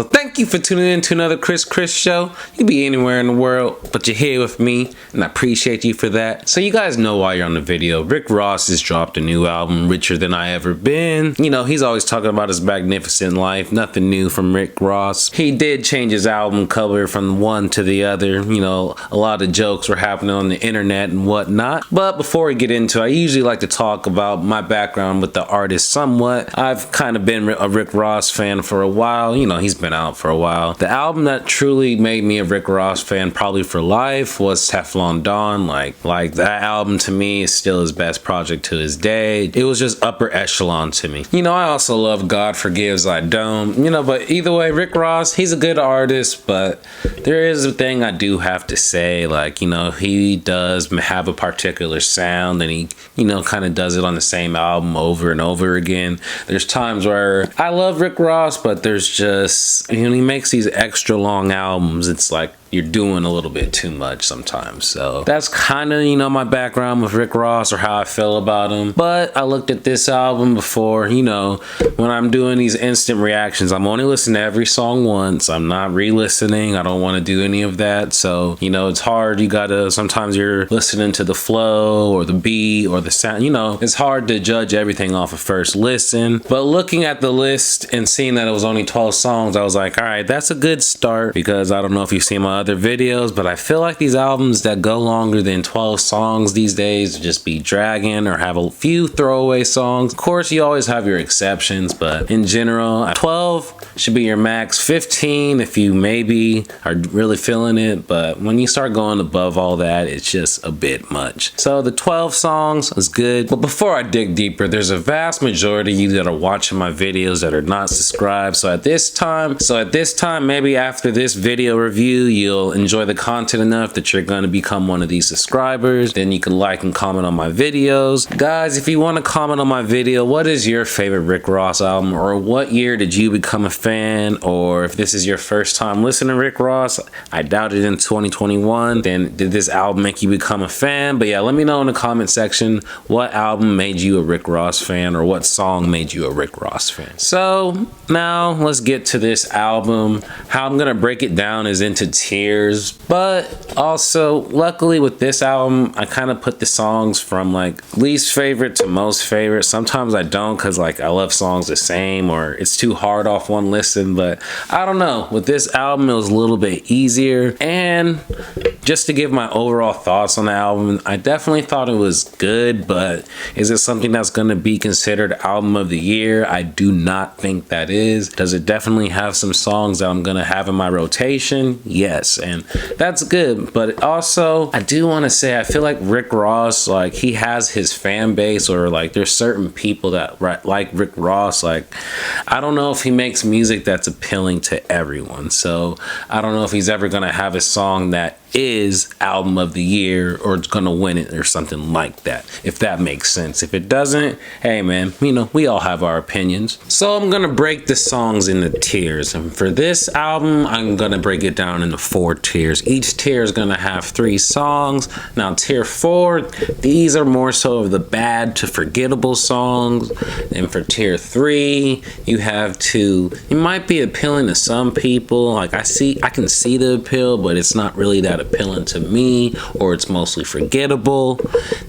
So thank you for tuning in to another Chris show. You can be anywhere in the world, but you're here with me, and I appreciate you for that. So you guys know while you're on the video, Rick Ross has dropped a new album, Richer Than I Ever Been. You know, he's always talking about his magnificent life. Nothing new from Rick Ross. He did change his album cover from one to the other. You know, a lot of jokes were happening on the internet and whatnot. But before we get into it, I usually like to talk about my background with the artist somewhat. I've kind of been a Rick Ross fan for a while. You know, he's been out for a while. The album that truly made me a Rick Ross fan probably for life was Teflon Don. Like that album to me is still his best project to this day. It was just upper echelon to me. You know, I also love God Forgives I Don't. You know, but either way, Rick Ross, he's a good artist, but there is a thing I do have to say. Like, you know, he does have a particular sound, and he, you know, kind of does it on the same album over and over again. There's times where I love Rick Ross, but there's just, you know, he makes these extra long albums. It's like you're doing a little bit too much sometimes. So that's kind of, you know, my background with Rick Ross, or how I feel about him. But I looked at this album before. You know, when I'm doing these instant reactions, I'm only listening to every song once. I'm not re-listening. I don't want to do any of that. So, you know, it's hard. You gotta, sometimes you're listening to the flow or the beat or the sound. You know, it's hard to judge everything off of first listen. But looking at the list and seeing that it was only 12 songs, I was like, all right, that's a good start. Because I don't know if you've seen my other videos, but I feel like these albums that go longer than 12 songs these days just be dragging or have a few throwaway songs. Of course, you always have your exceptions, but in general, 12 should be your max. 15 if you maybe are really feeling it, but when you start going above all that, it's just a bit much. So the 12 songs is good. But before I dig deeper, there's a vast majority of you that are watching my videos that are not subscribed. So at this time, maybe after this video review, you'll enjoy the content enough that you're going to become one of these subscribers. Then you can like and comment on my videos. Guys, if you want to comment on my video, what is your favorite Rick Ross album, or what year did you become a fan? Or if this is your first time listening to Rick Ross, I doubt it in 2021, then did this album make you become a fan? But yeah, let me know in the comment section what album made you a Rick Ross fan, or what song made you a Rick Ross fan. So now let's get to this album. How I'm gonna break it down is into tiers, but also luckily with this album, I kind of put the songs from like least favorite to most favorite. Sometimes I don't, because like I love songs the same, or it's too hard off one listen. But I don't know, with this album it was a little bit easier. And just to give my overall thoughts on the album, I definitely thought it was good, but is it something that's going to be considered album of the year? I do not think that is. Does it definitely have some songs that I'm going to have in my rotation? Yes, and that's good. But also, I do want to say, I feel like Rick Ross, like he has his fan base, or like there's certain people that like Rick Ross. Like, I don't know if he makes music that's appealing to everyone. So I don't know if he's ever going to have a song that is album of the year, or it's gonna win it, or something like that, if that makes sense. If it doesn't, hey man, you know, we all have our opinions. So I'm gonna break the songs into tiers, and for this album I'm gonna break it down into 4 tiers. Each tier is gonna have 3 songs. Now tier 4, these are more so of the bad to forgettable songs, and for tier 3 you have 2. It might be appealing to some people, like I can see the appeal, but it's not really that appealing to me, or it's mostly forgettable.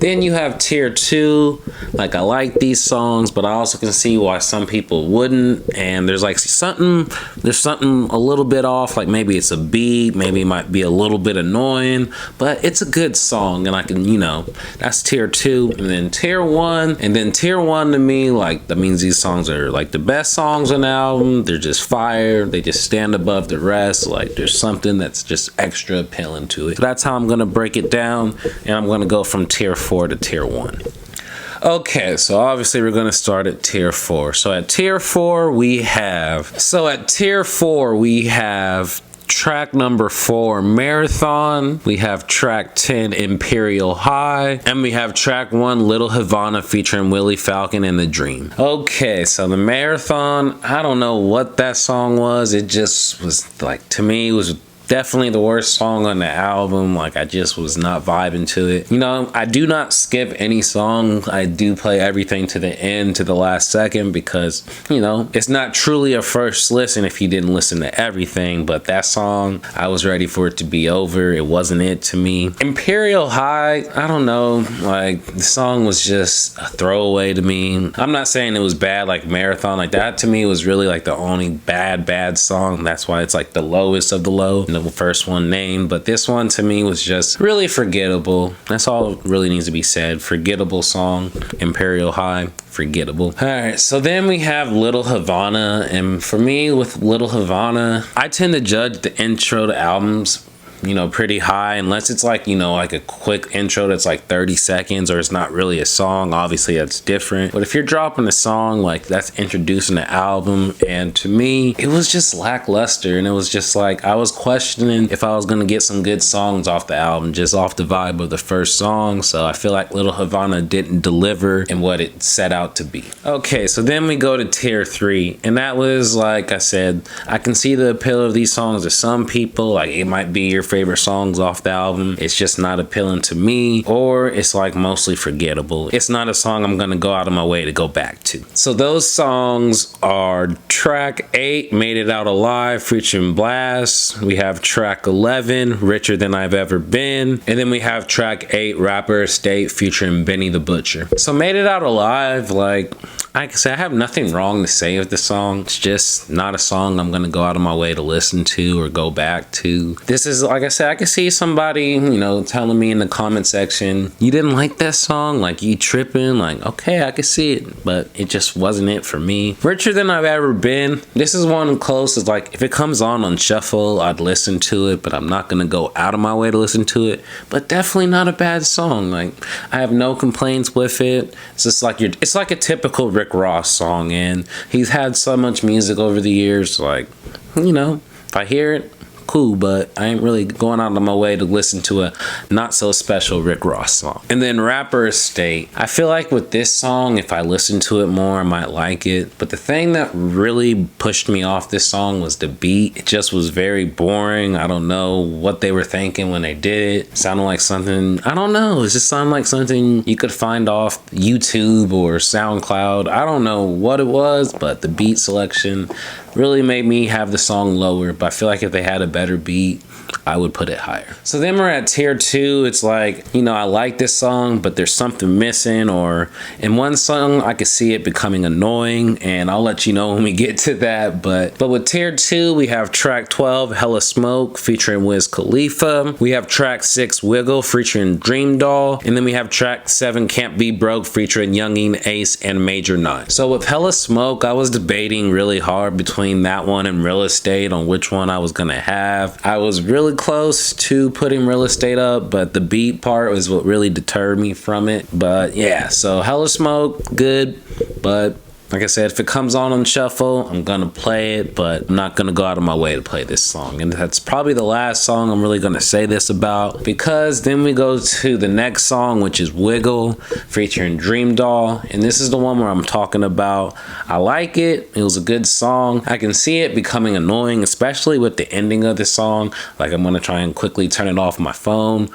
Then you have tier 2, like I like these songs, but I also can see why some people wouldn't, and there's something a little bit off, like maybe it's a beat, maybe it might be a little bit annoying, but it's a good song, and I can, you know, that's tier 2. And then tier 1, to me, like that means these songs are like the best songs on the album. They're just fire, they just stand above the rest, like there's something that's just extra appealing to it. So that's how I'm gonna break it down, and I'm gonna go from tier 4 to tier 1. Okay, so obviously we're gonna start at tier 4. So at tier 4 we have track number 4, Marathon. We have track 10, Imperial High. And we have track 1, Little Havana, featuring Willie, Falcon, and The Dream. Okay, so the Marathon, I don't know what that song was. It just was like, to me, it was Definitely the worst song on the album. Like, I just was not vibing to it. You know, I do not skip any song. I do play everything to the end, to the last second, because, you know, it's not truly a first listen if you didn't listen to everything. But that song, I was ready for it to be over. It wasn't it to me. Imperial High, I don't know. Like, the song was just a throwaway to me. I'm not saying it was bad, like Marathon. Like, that to me was really like the only bad song. That's why it's like the lowest of the low, the first one named. But this one to me was just really forgettable. That's all really needs to be said. Forgettable song. Imperial High, forgettable. All right, so then we have Little Havana, and for me with Little Havana, I tend to judge the intro to albums, you know, pretty high, unless it's like, you know, like a quick intro that's like 30 seconds or it's not really a song. Obviously that's different, but if you're dropping a song like that's introducing the album, and to me it was just lackluster, and it was just like I was questioning if I was gonna get some good songs off the album just off the vibe of the first song. So I feel like Little Havana didn't deliver in what it set out to be. Okay, so then we go to tier 3, and that was, like I said, I can see the appeal of these songs to some people. Like, it might be your favorite songs off the album, it's just not appealing to me, or it's like mostly forgettable. It's not a song I'm gonna go out of my way to go back to. So those songs are track 8, Made It Out Alive featuring Blast. We have track 11, Richer Than I've Ever Been, and then we have track 8, Rapper Estate featuring Benny the Butcher. So Made It Out Alive, like I say, I have nothing wrong to say of the song. It's just not a song I'm gonna go out of my way to listen to or go back to. This is, like I said, I could see somebody, you know, telling me in the comment section, you didn't like that song, like you tripping. Like, okay, I could see it, but it just wasn't it for me. Richer Than I've Ever Been, this is one close. It's like, if it comes on shuffle, I'd listen to it, but I'm not gonna go out of my way to listen to it. But definitely not a bad song. Like, I have no complaints with it. It's just like it's like a typical Rick Ross song, and he's had so much music over the years. Like, you know, if I hear it, cool, but I ain't really going out of my way to listen to a not so special Rick Ross song. And then Rapper Estate, I feel like with this song, if I listen to it more, I might like it. But the thing that really pushed me off this song was the beat. It just was very boring. I don't know what they were thinking when they did it. It sounded like something, I don't know, it just sounded like something you could find off YouTube or SoundCloud. I don't know what it was, but the beat selection really made me have the song lower. But I feel like if they had a better beat, I would put it higher. So then we're at tier 2. It's like, you know, I like this song, but there's something missing, or in one song I could see it becoming annoying, and I'll let you know when we get to that. But with tier 2, we have track 12, Hella Smoke featuring Wiz Khalifa. We have track 6, Wiggle featuring DreamDoll, and then we have track 7, Can't Be Broke featuring Yungeen, Ace, and Major 9. So with Hella Smoke, I was debating really hard between that one and Real Estate on which one I was gonna have. I was really close to putting Real Estate up, but the beat part was what really deterred me from it. But yeah, so Hella Smoke, good, but like I said, if it comes on shuffle, I'm gonna play it, but I'm not gonna go out of my way to play this song. And that's probably the last song I'm really gonna say this about, because then we go to the next song, which is Wiggle featuring DreamDoll, and this is the one where I'm talking about. I like it. It was a good song. I can see it becoming annoying, especially with the ending of the song. Like, I'm gonna try and quickly turn it off my phone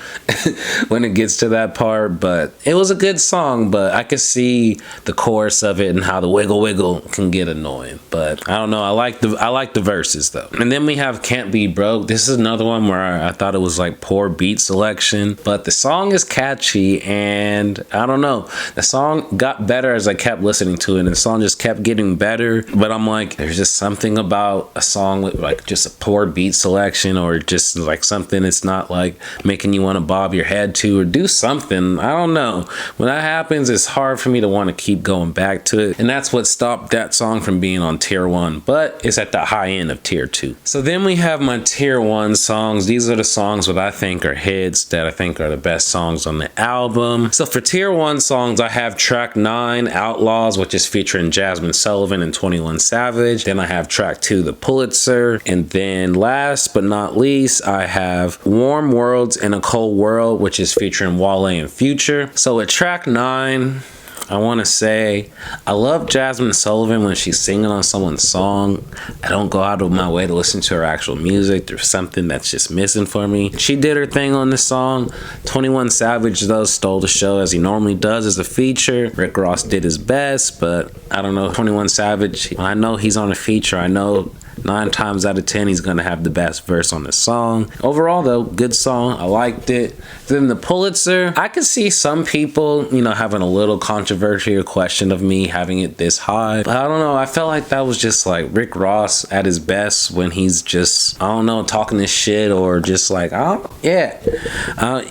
when it gets to that part. But it was a good song, but I could see the chorus of it and how the wiggle can get annoying. But I don't know, I like the verses though. And then we have Can't Be Broke. This is another one where I thought it was like poor beat selection, but the song is catchy, and I don't know, the song got better as I kept listening to it, and the song just kept getting better. But I'm like, there's just something about a song with like just a poor beat selection, or just like something that's not like making you want to bob your head to or do something. I don't know, when that happens, it's hard for me to want to keep going back to it, and that's what stopped that song from being on tier 1, but it's at the high end of tier 2. So then we have my tier 1 songs. These are the songs that I think are hits, that I think are the best songs on the album. So for tier 1 songs, I have track 9, Outlawz, which is featuring Jazmine, Sullivan, and 21 Savage. Then I have track 2, The Pulitzer. And then last but not least, I have Warm Worlds in a Cold World, which is featuring Wale and Future. So at track 9, I want to say I love Jazmine Sullivan when she's singing on someone's song. I don't go out of my way to listen to her actual music. There's something that's just missing for me. She did her thing on this song. 21 Savage, though, stole the show as he normally does as a feature. Rick Ross did his best, but I don't know. 21 Savage, I know he's on a feature. I know 9 times out of 10 he's gonna have the best verse on the song. Overall though, good song. I liked it. Then the Pulitzer, I could see some people, you know, having a little controversial question of me having it this high, but I don't know. I felt like that was just like Rick Ross at his best when he's just, I don't know, talking this shit or just like,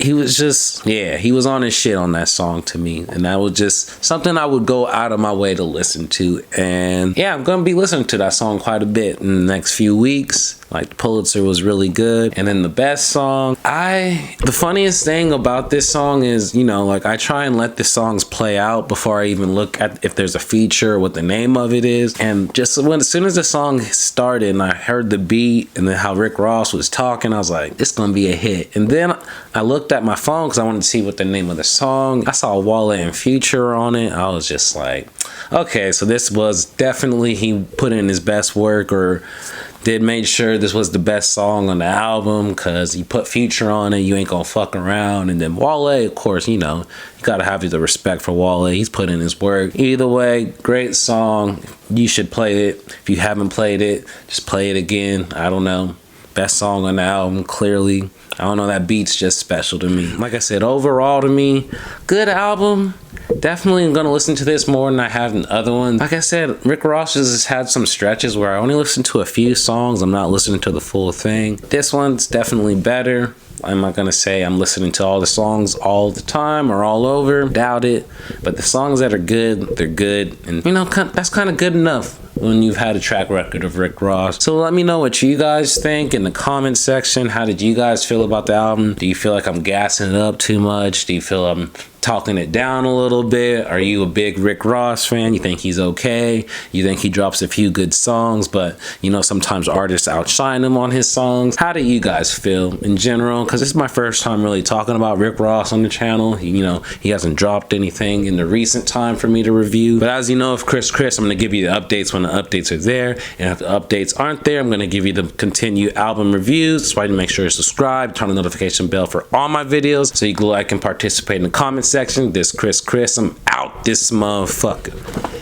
he was just, he was on his shit on that song to me, and that was just something I would go out of my way to listen to. And yeah, I'm gonna be listening to that song quite a bit in the next few weeks. Like, Pulitzer was really good. And then the best song, the funniest thing about this song is, you know, like, I try and let the songs play out before I even look at if there's a feature, what the name of it is. And just as soon as the song started and I heard the beat and then how Rick Ross was talking, I was like, it's gonna be a hit. And then I looked at my phone because I wanted to see what the name of the song. I saw Wale and Future on it. I was just like, okay, so this was definitely, he put in his best work, or did make sure this was the best song on the album because he put Future on it. You ain't gonna fuck around. And then Wale, of course, you know, you gotta have the respect for Wale. He's put in his work. Either way, great song. You should play it. If you haven't played it, just play it again. I don't know. Best song on the album, clearly. I don't know, that beat's just special to me. Like I said, overall to me, good album. Definitely gonna listen to this more than I have in other ones. Like I said, Rick Ross has had some stretches where I only listen to a few songs. I'm not listening to the full thing. This one's definitely better. I'm not gonna say I'm listening to all the songs all the time or all over. Doubt it. But the songs that are good, they're good. And you know, that's kind of good enough when you've had a track record of Rick Ross. So let me know what you guys think in the comment section. How did you guys feel about the album? Do you feel like I'm gassing it up too much? Do you feel I'm talking it down a little bit? Are you a big Rick Ross fan? You think he's okay? You think he drops a few good songs, but you know, sometimes artists outshine him on his songs? How do you guys feel in general? Because this is my first time really talking about Rick Ross on the channel. You know, he hasn't dropped anything in the recent time for me to review. But as you know, of Chris, I'm gonna give you the updates when the updates are there. And if the updates aren't there, I'm gonna give you the continued album reviews. That's why you make sure to subscribe, turn the notification bell for all my videos so you can like and participate in the comment section. This Chris, I'm out this motherfucker.